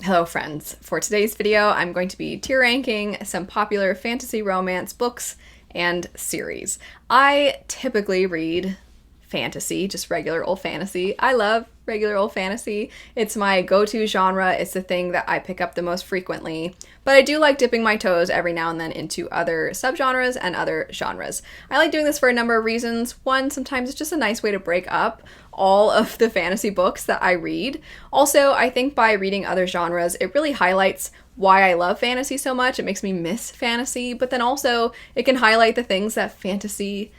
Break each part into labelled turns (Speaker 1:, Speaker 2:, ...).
Speaker 1: Hello friends, for today's video I'm going to be tier ranking some popular fantasy romance books and series. I typically read fantasy, just regular old fantasy. I love regular old fantasy. It's my go-to genre. It's the thing that I pick up the most frequently, but I do like dipping my toes every now and then into other subgenres and other genres. I like doing this for a number of reasons. One, sometimes it's just a nice way to break up all of the fantasy books that I read. Also, I think by reading other genres, it really highlights why I love fantasy so much. It makes me miss fantasy, but then also it can highlight the things that fantasy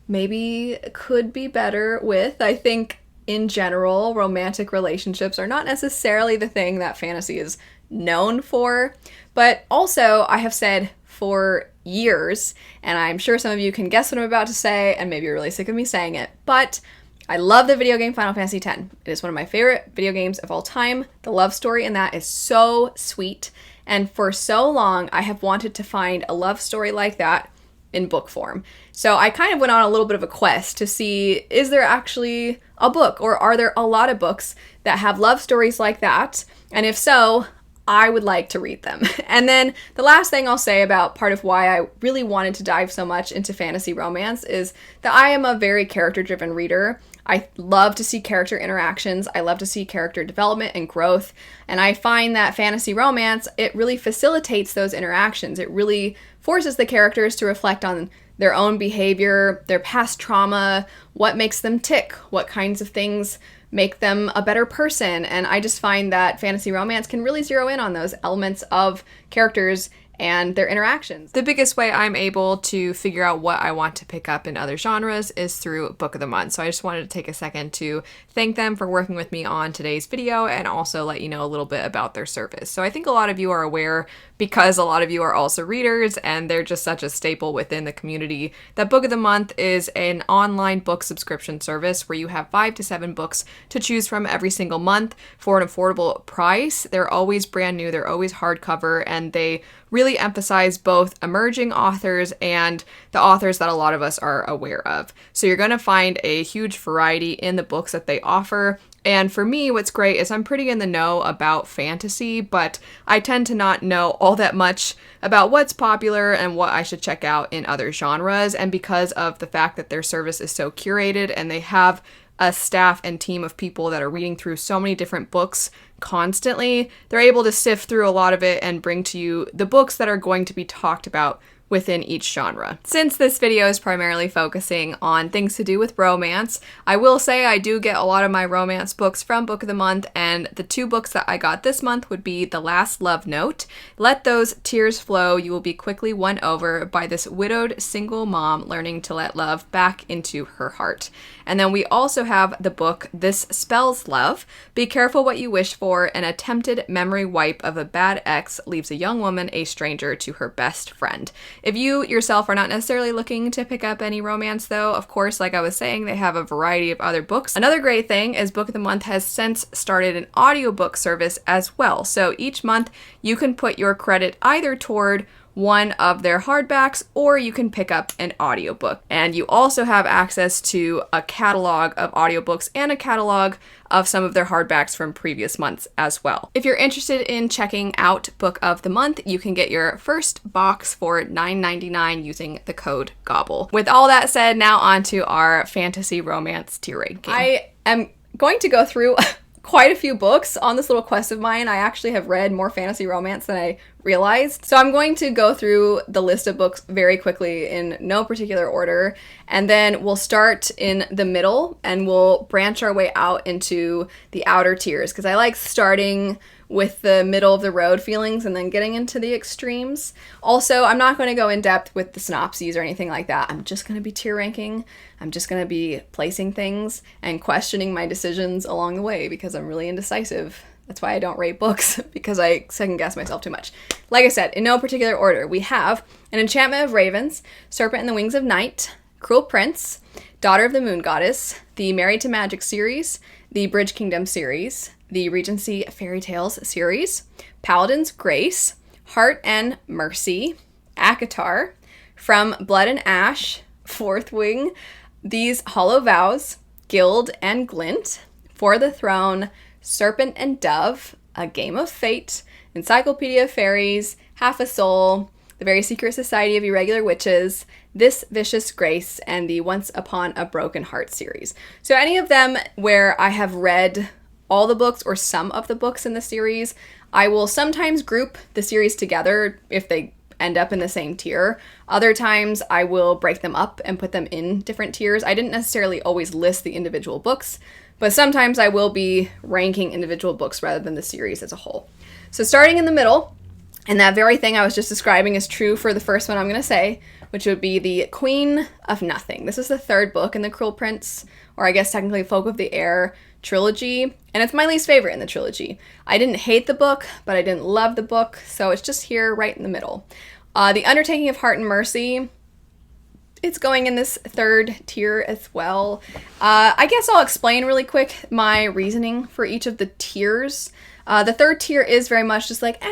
Speaker 1: maybe could be better with. I think in general, romantic relationships are not necessarily the thing that fantasy is known for, but also I have said for years, and I'm sure some of you can guess what I'm about to say, and maybe you're really sick of me saying it, but I love the video game Final Fantasy X. It is one of my favorite video games of all time. The love story in that is so sweet, and for so long I have wanted to find a love story like that in book form. So I kind of went on a little bit of a quest to see, is there actually a book, or are there a lot of books that have love stories like that? And if so, I would like to read them. And then the last thing I'll say about part of why I really wanted to dive so much into fantasy romance is that I am a very character-driven reader. I love to see character interactions. I love to see character development and growth. And I find that fantasy romance, it really facilitates those interactions. It really forces the characters to reflect on their own behavior, their past trauma, what makes them tick, what kinds of things make them a better person. And I just find that fantasy romance can really zero in on those elements of characters and their interactions. The biggest way I'm able to figure out what I want to pick up in other genres is through Book of the Month. So I just wanted to take a second to thank them for working with me on today's video and also let you know a little bit about their service. So I think a lot of you are aware, because a lot of you are also readers and they're just such a staple within the community, that Book of the Month is an online book subscription service where you have 5 to 7 books to choose from every single month for an affordable price. They're always brand new, they're always hardcover, and they really emphasize both emerging authors and the authors that a lot of us are aware of. So you're going to find a huge variety in the books that they offer. And for me, what's great is I'm pretty in the know about fantasy, but I tend to not know all that much about what's popular and what I should check out in other genres. And because of the fact that their service is so curated and they have a staff and team of people that are reading through so many different books constantly, they're able to sift through a lot of it and bring to you the books that are going to be talked about within each genre. Since this video is primarily focusing on things to do with romance, I will say I do get a lot of my romance books from Book of the Month, and the 2 books that I got this month would be The Last Love Note. Let those tears flow, you will be quickly won over by this widowed single mom learning to let love back into her heart. And then we also have the book This Spells Love. Be careful what you wish for. An attempted memory wipe of a bad ex leaves a young woman a stranger to her best friend. If you yourself are not necessarily looking to pick up any romance though, of course, like I was saying, they have a variety of other books. Another great thing is Book of the Month has since started an audiobook service as well. So each month you can put your credit either toward one of their hardbacks, or you can pick up an audiobook. And you also have access to a catalog of audiobooks and a catalog of some of their hardbacks from previous months as well. If you're interested in checking out Book of the Month, you can get your first box for $9.99 using the code GOBBLE. With all that said, now on to our fantasy romance tier ranking. I am going to go through quite a few books on this little quest of mine. I actually have read more fantasy romance than I realized. So I'm going to go through the list of books very quickly in no particular order, and then we'll start in the middle and we'll branch our way out into the outer tiers, because I like starting with the middle of the road feelings and then getting into the extremes. Also, I'm not going to go in depth with the synopses or anything like that. I'm just going to be tier ranking. I'm just going to be placing things and questioning my decisions along the way because I'm really indecisive. That's why I don't rate books, because I second guess myself too much. Like I said, in no particular order, we have An Enchantment of Ravens, Serpent and the Wings of Night, Cruel Prince, Daughter of the Moon Goddess, the Married to Magic series, the Bridge Kingdom series, the Regency Fairy Tales series, Paladin's Grace, Heart and Mercy, ACOTAR, From Blood and Ash, Fourth Wing, These Hollow Vows, Gild and Glint, For the Throne, Serpent and Dove, A Game of Fate, Encyclopedia of Fairies, Half a Soul, The Very Secret Society of Irregular Witches, This Vicious Grace, and the Once Upon a Broken Heart series. So any of them where I have read all the books or some of the books in the series, I will sometimes group the series together if they end up in the same tier. Other times I will break them up and put them in different tiers. I didn't necessarily always list the individual books, but sometimes I will be ranking individual books rather than the series as a whole. So starting in the middle, and that very thing I was just describing is true for the first one I'm going to say, which would be the Queen of Nothing. This is the third book in the Cruel Prince, or I guess technically Folk of the Air trilogy, and it's my least favorite in the trilogy. I didn't hate the book, but I didn't love the book, so it's just here right in the middle. The Undertaking of Heart and Mercy, it's going in this third tier as well. I guess I'll explain really quick my reasoning for each of the tiers. The third tier is very much just like,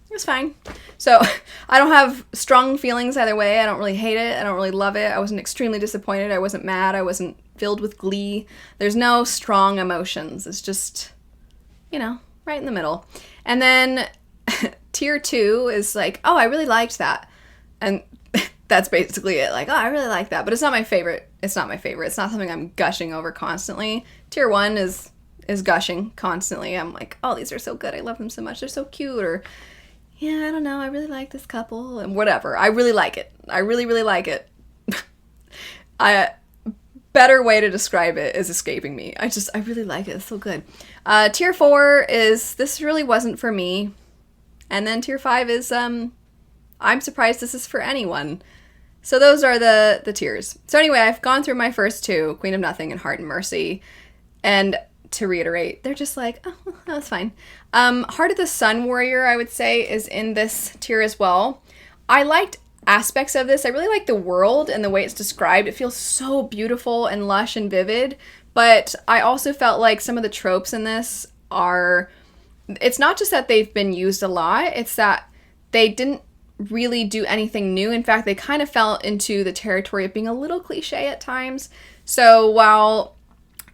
Speaker 1: it's fine. So I don't have strong feelings either way. I don't really hate it. I don't really love it. I wasn't extremely disappointed. I wasn't mad. I wasn't filled with glee. There's no strong emotions. It's just, right in the middle. And then tier 2 is like, oh, I really liked that. And that's basically it. Like, oh, I really like that. But it's not my favorite. It's not my favorite. It's not something I'm gushing over constantly. Tier 1 is gushing constantly. I'm like, oh, these are so good. I love them so much. They're so cute. Or, yeah, I don't know. I really like this couple. And whatever. I really like it. I really, really like it. Better way to describe it is escaping me. I really like it. It's so good. Tier 4 is, this really wasn't for me. And then tier 5 is, I'm surprised this is for anyone. So those are the tiers. So anyway, I've gone through my first two, Queen of Nothing and Heart and Mercy. And to reiterate, they're just like, oh, that's fine. Heart of the Sun Warrior, I would say, is in this tier as well. I liked aspects of this. I really like the world and the way it's described. It feels so beautiful and lush and vivid, but I also felt like some of the tropes in this are, it's not just that they've been used a lot, it's that they didn't really do anything new. In fact, they kind of fell into the territory of being a little cliche at times. So while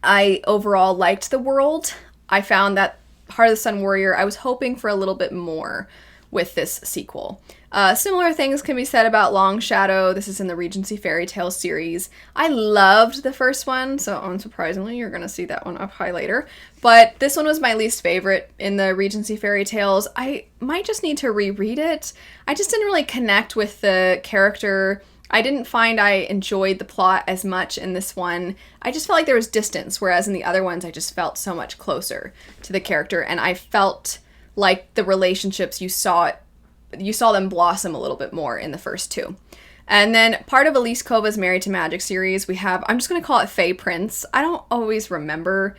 Speaker 1: I overall liked the world, I found that Heart of the Sun Warrior, I was hoping for a little bit more with this sequel. Similar things can be said about Long Shadow. This is in the Regency Fairy Tale series. I loved the first one, so unsurprisingly, you're going to see that one up high later. But this one was my least favorite in the Regency Fairy Tales. I might just need to reread it. I just didn't really connect with the character. I didn't find I enjoyed the plot as much in this one. I just felt like there was distance, whereas in the other ones, I just felt so much closer to the character, and I felt like the relationships you saw them blossom a little bit more in the first two. And then part of Elise Kova's Married to Magic series, we have, I'm just going to call it Fae Prince. I don't always remember.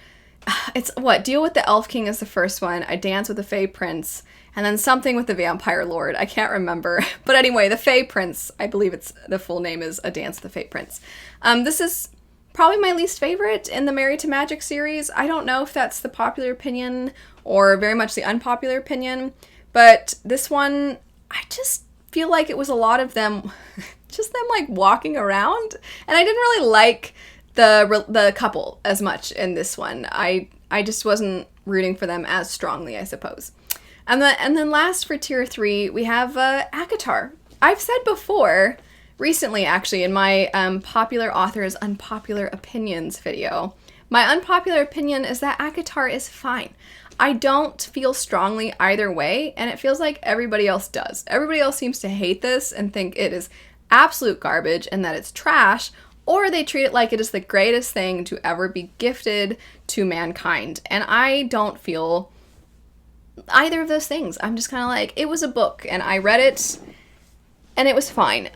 Speaker 1: It's what? Deal with the Elf King is the first one. I Dance with the Fae Prince. And then something with the Vampire Lord. I can't remember. But anyway, the Fae Prince, I believe the full name is A Dance with the Fae Prince. This is probably my least favorite in the Married to Magic series. I don't know if that's the popular opinion or very much the unpopular opinion. But this one, I just feel like it was a lot of them, just them like walking around. And I didn't really like the couple as much in this one. I just wasn't rooting for them as strongly, I suppose. And then last for tier 3, we have ACOTAR. I've said before, recently actually, in my popular authors' unpopular opinions video, my unpopular opinion is that ACOTAR is fine. I don't feel strongly either way, and it feels like everybody else does. Everybody else seems to hate this and think it is absolute garbage and that it's trash, or they treat it like it is the greatest thing to ever be gifted to mankind. And I don't feel either of those things. I'm just kind of like, it was a book, and I read it, and it was fine.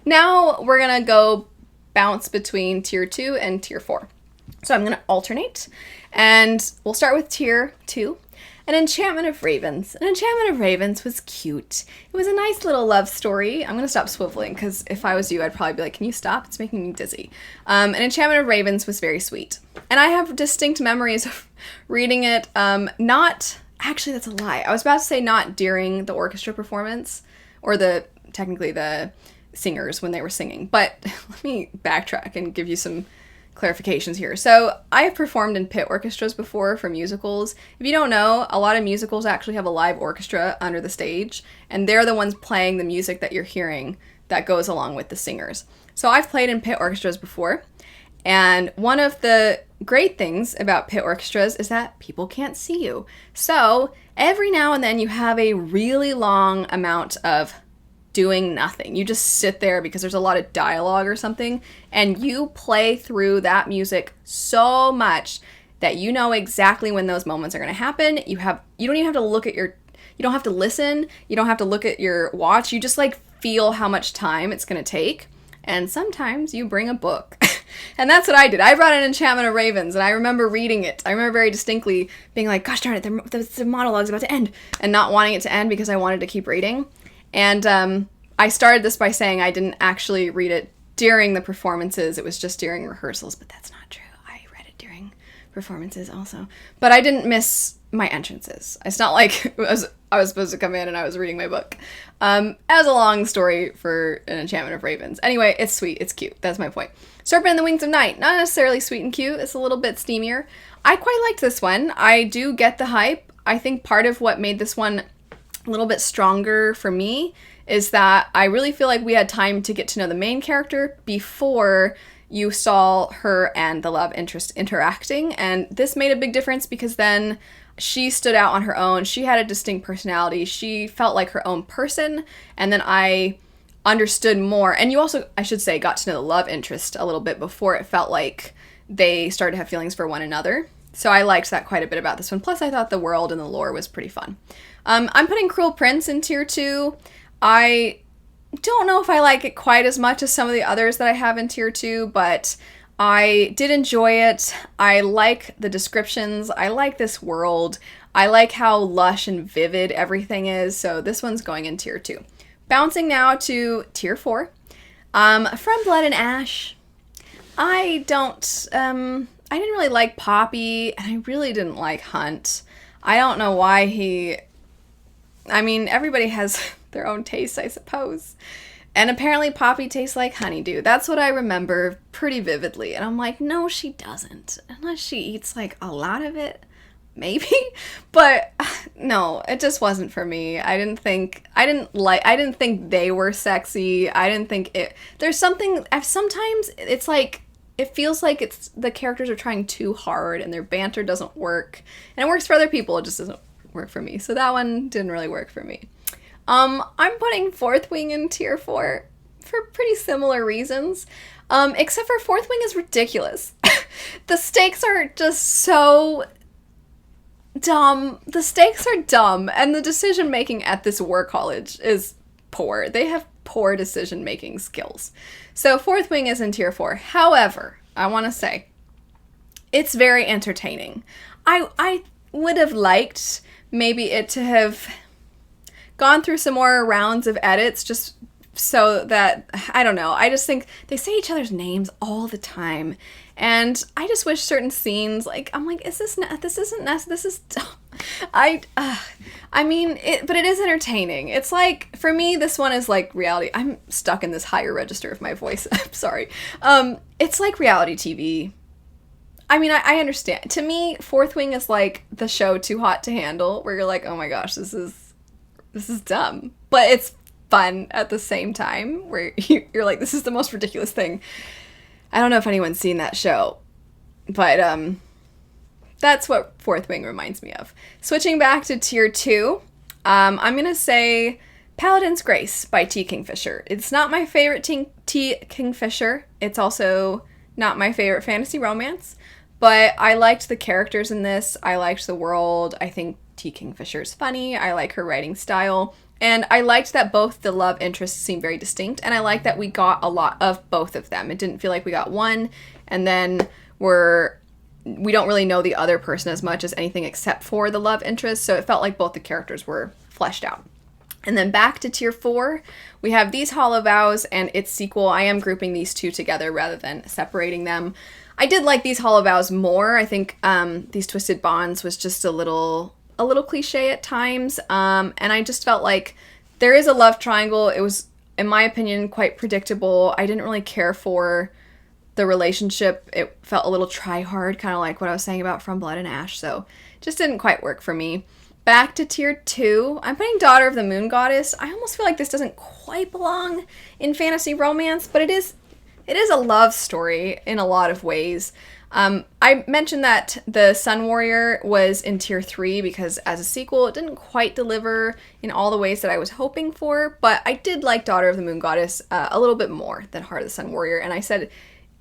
Speaker 1: Now we're going to go bounce between tier 2 and tier 4. So I'm going to alternate, and we'll start with tier 2. An Enchantment of Ravens. An Enchantment of Ravens was cute. It was a nice little love story. I'm going to stop swiveling, because if I was you, I'd probably be like, can you stop? It's making me dizzy. An Enchantment of Ravens was very sweet. And I have distinct memories of reading it, not... Actually, that's a lie. I was about to say not during the orchestra performance, or technically the singers when they were singing. But let me backtrack and give you some clarifications here. So I have performed in pit orchestras before for musicals. If you don't know, a lot of musicals actually have a live orchestra under the stage, and they're the ones playing the music that you're hearing that goes along with the singers. So I've played in pit orchestras before, and one of the great things about pit orchestras is that people can't see you. So every now and then you have a really long amount of doing nothing. You just sit there because there's a lot of dialogue or something, and you play through that music so much that you know exactly when those moments are going to happen. You don't even have to look at you don't have to listen, you don't have to look at your watch. You just like feel how much time it's going to take. And sometimes you bring a book. And that's what I did. I brought an Enchantment of Ravens, and I remember reading it. I remember very distinctly being like, gosh darn it, the monologue's about to end, and not wanting it to end because I wanted to keep reading. And I started this by saying I didn't actually read it during the performances. It was just during rehearsals, but that's not true. I read it during performances also. But I didn't miss my entrances. It's not like I was supposed to come in and I was reading my book. It was a long story for an Enchantment of Ravens. Anyway, it's sweet. It's cute. That's my point. Serpent and the Wings of Night. Not necessarily sweet and cute. It's a little bit steamier. I quite liked this one. I do get the hype. I think part of what made this one a little bit stronger for me is that I really feel like we had time to get to know the main character before you saw her and the love interest interacting, and this made a big difference because then she stood out on her own. She had a distinct personality. She felt like her own person, and then I understood more. And you also, I should say, got to know the love interest a little bit before it felt like they started to have feelings for one another. So I liked that quite a bit about this one. Plus, I thought the world and the lore was pretty fun. I'm putting Cruel Prince in tier 2. I don't know if I like it quite as much as some of the others that I have in tier 2, but I did enjoy it. I like the descriptions. I like this world. I like how lush and vivid everything is, so this one's going in tier 2. Bouncing now to tier 4. From Blood and Ash. I didn't really like Poppy, and I really didn't like Hunt. I don't know why everybody has their own tastes, I suppose. And apparently Poppy tastes like honeydew. That's what I remember pretty vividly. And I'm like, no, she doesn't. Unless she eats like a lot of it. Maybe. But no, it just wasn't for me. I didn't think they were sexy. I didn't think sometimes it's like, it feels like the characters are trying too hard and their banter doesn't work. And it works for other people, it just doesn't work for me. So that one didn't really work for me. I'm putting Fourth Wing in tier 4 for pretty similar reasons. Except for Fourth Wing is ridiculous. The stakes are just so dumb. The stakes are dumb, and the decision making at this war college is poor. They have poor decision making skills. So Fourth Wing is in tier 4. However, I want to say it's very entertaining. I would have liked maybe it to have gone through some more rounds of edits just so that, I don't know, I just think they say each other's names all the time, and I just wish certain scenes, like, I'm like, this is dumb. But it is entertaining. It's like, for me, this one is like reality. I'm stuck in this higher register of my voice. I'm sorry. It's like reality TV. I understand. To me, Fourth Wing is like the show Too Hot to Handle, where you're like, oh my gosh, this is dumb. But it's fun at the same time, where you're like, this is the most ridiculous thing. I don't know if anyone's seen that show, but that's what Fourth Wing reminds me of. Switching back to tier 2, I'm going to say Paladin's Grace by T. Kingfisher. It's not my favorite T. Kingfisher. It's also not my favorite fantasy romance, but I liked the characters in this. I liked the world. I think T. Kingfisher's funny. I like her writing style. And I liked that both the love interests seemed very distinct, and I liked that we got a lot of both of them. It didn't feel like we got one, and then we don't really know the other person as much as anything except for the love interest, so it felt like both the characters were fleshed out. And then back to tier 4, we have These Hollow Vows and its sequel. I am grouping these two together rather than separating them. I did like These Hollow Vows more. I think These Twisted Bonds was just a little cliche at times, and I just felt like there is a love triangle. It was, in my opinion, quite predictable. I didn't really care for the relationship, it felt a little try-hard, kind of like what I was saying about From Blood and Ash, so just didn't quite work for me. Back to tier 2, I'm putting Daughter of the Moon Goddess. I almost feel like this doesn't quite belong in fantasy romance, but it is a love story in a lot of ways. I mentioned that the Sun Warrior was in tier 3 because as a sequel, it didn't quite deliver in all the ways that I was hoping for, but I did like Daughter of the Moon Goddess a little bit more than Heart of the Sun Warrior, and I said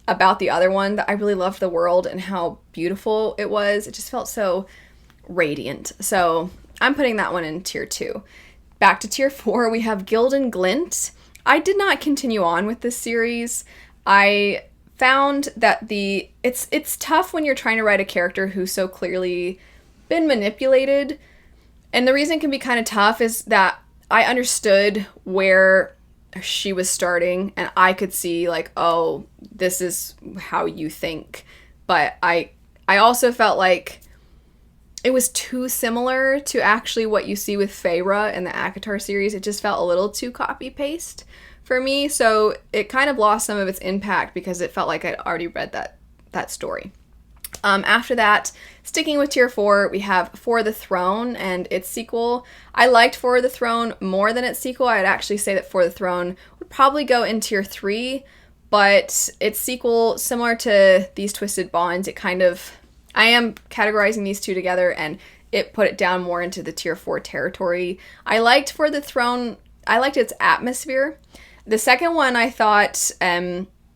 Speaker 1: about the other one that I really loved the world and how beautiful it was. It just felt so radiant. So I'm putting that one in tier 2. Back to tier 4, we have Gildan Glint. I did not continue on with this series. I found that it's tough when you're trying to write a character who's so clearly been manipulated. And the reason it can be kind of tough is that I understood where she was starting and I could see like, oh, this is how you think. But I also felt like it was too similar to actually what you see with Feyre in the ACOTAR series. It just felt a little too copy-paste for me, so it kind of lost some of its impact because it felt like I'd already read that story. After that, sticking with tier 4, we have For the Throne and its sequel. I liked For the Throne more than its sequel. I'd actually say that For the Throne would probably go in tier 3, but its sequel, similar to These Twisted Bonds, I am categorizing these two together, and it put it down more into the tier 4 territory. I liked For the Throne. I liked its atmosphere. The second one, I thought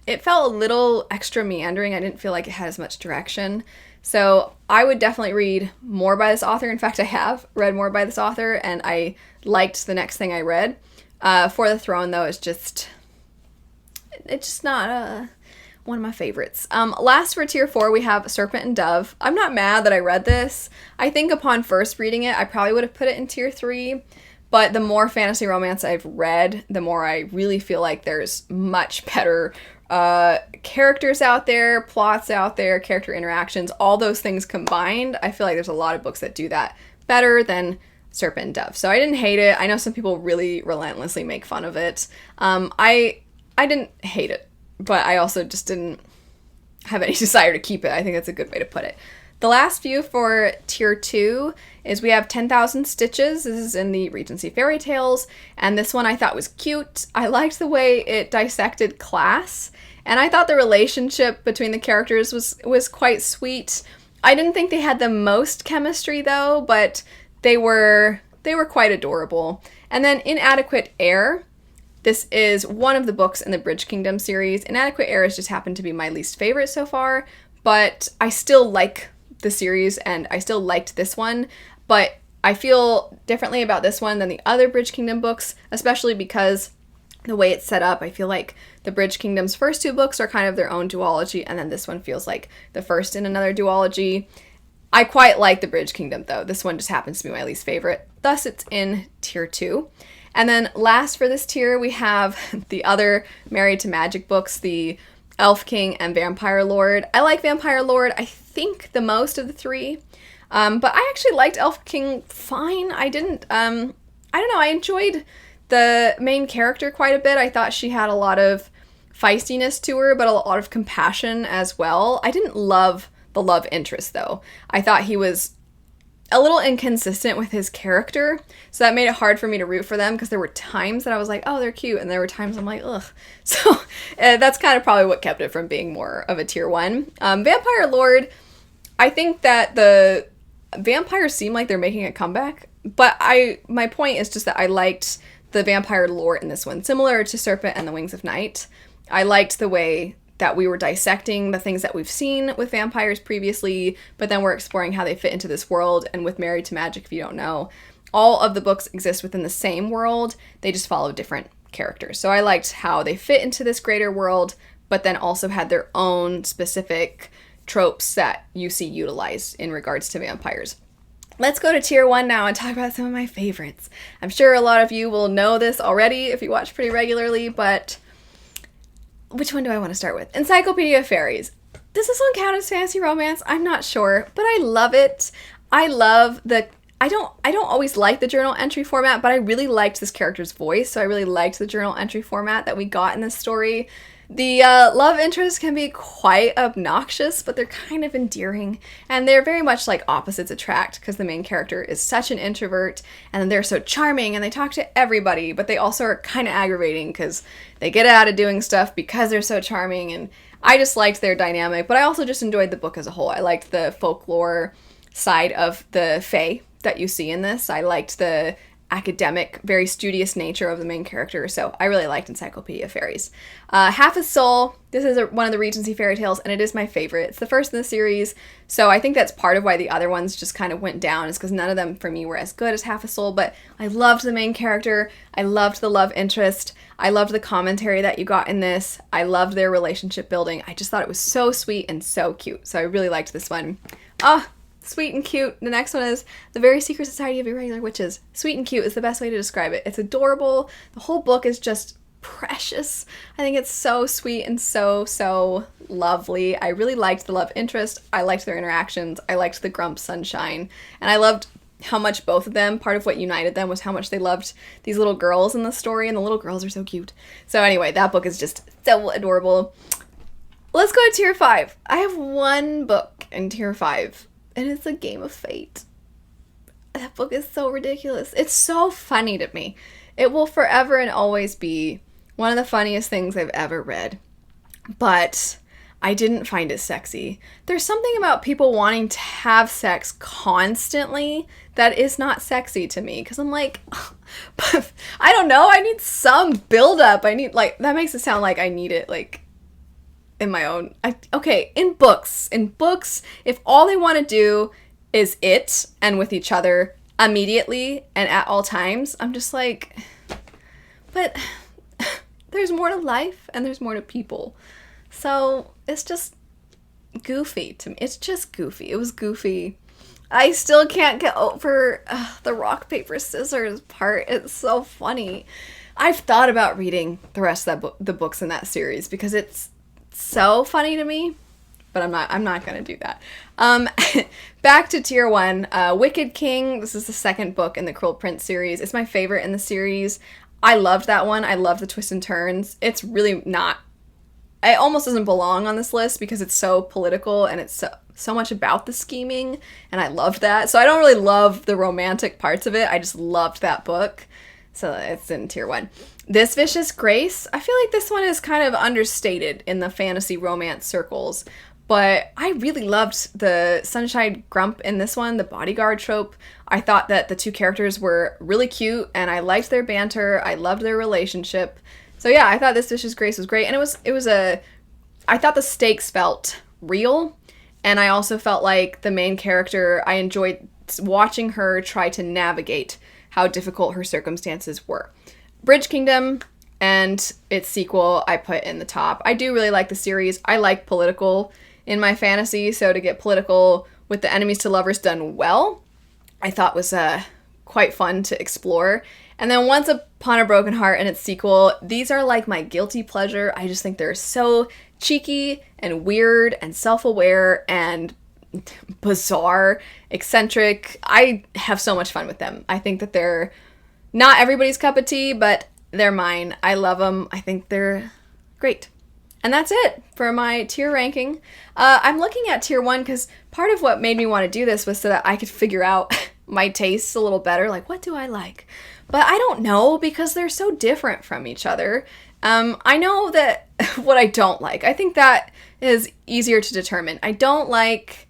Speaker 1: it felt a little extra meandering. I didn't feel like it had as much direction. So I would definitely read more by this author. In fact, I have read more by this author, and I liked the next thing I read. For the Throne, though, it's just not one of my favorites. Last for tier 4, we have Serpent and Dove. I'm not mad that I read this. I think upon first reading it, I probably would have put it in tier 3. But the more fantasy romance I've read, the more I really feel like there's much better characters out there, plots out there, character interactions, all those things combined. I feel like there's a lot of books that do that better than Serpent and Dove. So I didn't hate it. I know some people really relentlessly make fun of it. I didn't hate it, but I also just didn't have any desire to keep it. I think that's a good way to put it. The last few for tier 2 is we have 10,000 Stitches. This is in the Regency Fairy Tales, and this one I thought was cute. I liked the way it dissected class, and I thought the relationship between the characters was quite sweet. I didn't think they had the most chemistry though, but they were quite adorable. And then Inadequate Air. This is one of the books in the Bridge Kingdom series. Inadequate Air has just happened to be my least favorite so far, but I still like the series and I still liked this one, but I feel differently about this one than the other Bridge Kingdom books, especially because the way it's set up. I feel like the Bridge Kingdom's first 2 books are kind of their own duology, and then this one feels like the first in another duology. I quite like the Bridge Kingdom though. This one just happens to be my least favorite, thus it's in tier 2. And then last for this tier, we have the other Married to Magic books, the Elf King and Vampire Lord. I like Vampire Lord, I think, the most of the 3. But I actually liked Elf King fine. I don't know, I enjoyed the main character quite a bit. I thought she had a lot of feistiness to her, but a lot of compassion as well. I didn't love the love interest, though. I thought he was a little inconsistent with his character, so that made it hard for me to root for them, because there were times that I was like, oh, they're cute, and there were times I'm like, ugh. So that's kind of probably what kept it from being more of a tier 1. Vampire Lord, I think that the vampires seem like they're making a comeback, but my point is just that I liked the vampire lore in this one, similar to Serpent and the Wings of Night. I liked the way that we were dissecting the things that we've seen with vampires previously, but then we're exploring how they fit into this world. And with Married to Magic, if you don't know, all of the books exist within the same world, they just follow different characters. So I liked how they fit into this greater world, but then also had their own specific tropes that you see utilized in regards to vampires. Let's go to tier 1 now and talk about some of my favorites. I'm sure a lot of you will know this already if you watch pretty regularly, but which one do I want to start with? Encyclopedia of Fairies. Does this one count as fantasy romance? I'm not sure, but I love it. I love I don't always like the journal entry format, but I really liked this character's voice, so I really liked the journal entry format that we got in this story. The love interest can be quite obnoxious, but they're kind of endearing. And they're very much like opposites attract, because the main character is such an introvert, and they're so charming, and they talk to everybody, but they also are kind of aggravating, because they get out of doing stuff because they're so charming, and I just liked their dynamic, but I also just enjoyed the book as a whole. I liked the folklore side of the fae that you see in this. I liked the academic, very studious nature of the main character, so I really liked Encyclopedia Fairies. Half a Soul, this is one of the Regency fairy tales, and it is my favorite. It's the first in the series, so I think that's part of why the other ones just kind of went down, is because none of them for me were as good as Half a Soul, but I loved the main character, I loved the love interest, I loved the commentary that you got in this, I loved their relationship building. I just thought it was so sweet and so cute, so I really liked this one. Sweet and cute. The next one is The Very Secret Society of Irregular Witches. Sweet and cute is the best way to describe it. It's adorable. The whole book is just precious. I think it's so sweet and so lovely. I really liked the love interest. I liked their interactions. I liked the Grump Sunshine. And I loved how much both of them, part of what united them was how much they loved these little girls in the story, and the little girls are so cute. So anyway, that book is just so adorable. Let's go to tier 5. I have one book in tier 5. And it's A Game of Fate. That book is so ridiculous. It's so funny to me. It will forever and always be one of the funniest things I've ever read. But I didn't find it sexy. There's something about people wanting to have sex constantly that is not sexy to me. Because I'm like, I don't know. I need some buildup. I need, like, that makes it sound like I need it, like, in my own, in books, if all they want to do is it and with each other immediately and at all times, I'm just like, but there's more to life and there's more to people. So it's just goofy to me. It's just goofy. It was goofy. I still can't get over the rock, paper, scissors part. It's so funny. I've thought about reading the rest of the books in that series because it's so funny to me, but I'm not gonna do that. Back to tier 1, Wicked King. This is the second book in the Cruel Prince series. It's my favorite in the series. I loved that one. I love the twists and turns. It's really not, it almost doesn't belong on this list because it's so political and it's so much about the scheming, and I loved that. So I don't really love the romantic parts of it. I just loved that book. So it's in tier 1. This Vicious Grace, I feel like this one is kind of understated in the fantasy romance circles, but I really loved the Sunshine Grump in this one, the bodyguard trope. I thought that the two characters were really cute, and I liked their banter. I loved their relationship. So yeah, I thought This Vicious Grace was great, and I thought the stakes felt real, and I also felt like the main character, I enjoyed watching her try to navigate how difficult her circumstances were. Bridge Kingdom and its sequel I put in the top. I do really like the series. I like political in my fantasy, so to get political with the enemies to lovers done well, I thought was quite fun to explore. And then Once Upon a Broken Heart and its sequel, these are like my guilty pleasure. I just think they're so cheeky and weird and self-aware and bizarre, eccentric. I have so much fun with them. I think that they're not everybody's cup of tea, but they're mine. I love them. I think they're great. And that's it for my tier ranking. I'm looking at tier 1 because part of what made me want to do this was so that I could figure out my tastes a little better. Like, what do I like? But I don't know because they're so different from each other. I know that what I don't like. I think that is easier to determine. I don't like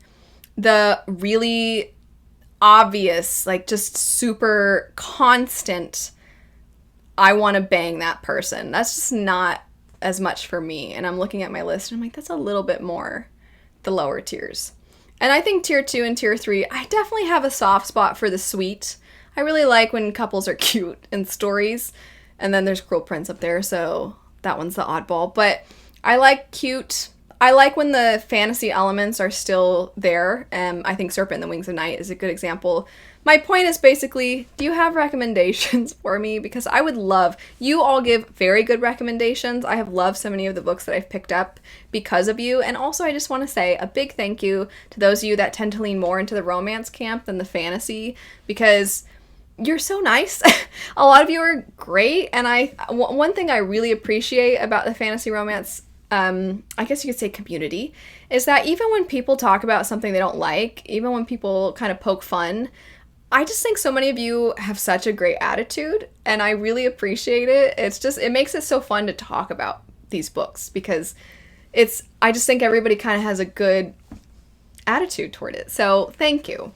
Speaker 1: the really obvious, like just super constant, I want to bang that person. That's just not as much for me. And I'm looking at my list and I'm like, that's a little bit more the lower tiers. And I think tier 2 and tier 3, I definitely have a soft spot for the sweet. I really like when couples are cute in stories. And then there's Cruel Prince up there, so that one's the oddball. But I like cute. I like when the fantasy elements are still there. I think Serpent and the Wings of Night is a good example. My point is basically, do you have recommendations for me? Because I would love, you all give very good recommendations. I have loved so many of the books that I've picked up because of you. And also I just want to say a big thank you to those of you that tend to lean more into the romance camp than the fantasy, because you're so nice. A lot of you are great. And one thing I really appreciate about the fantasy romance I guess you could say community, is that even when people talk about something they don't like, even when people kind of poke fun, I just think so many of you have such a great attitude, and I really appreciate it. It makes it so fun to talk about these books, because I just think everybody kind of has a good attitude toward it. So thank you.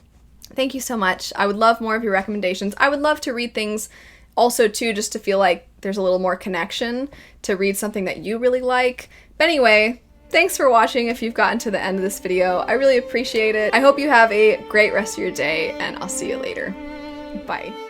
Speaker 1: Thank you so much. I would love more of your recommendations. I would love to read things also too, just to feel like there's a little more connection, to read something that you really like. But anyway, thanks for watching if you've gotten to the end of this video. I really appreciate it. I hope you have a great rest of your day, and I'll see you later. Bye.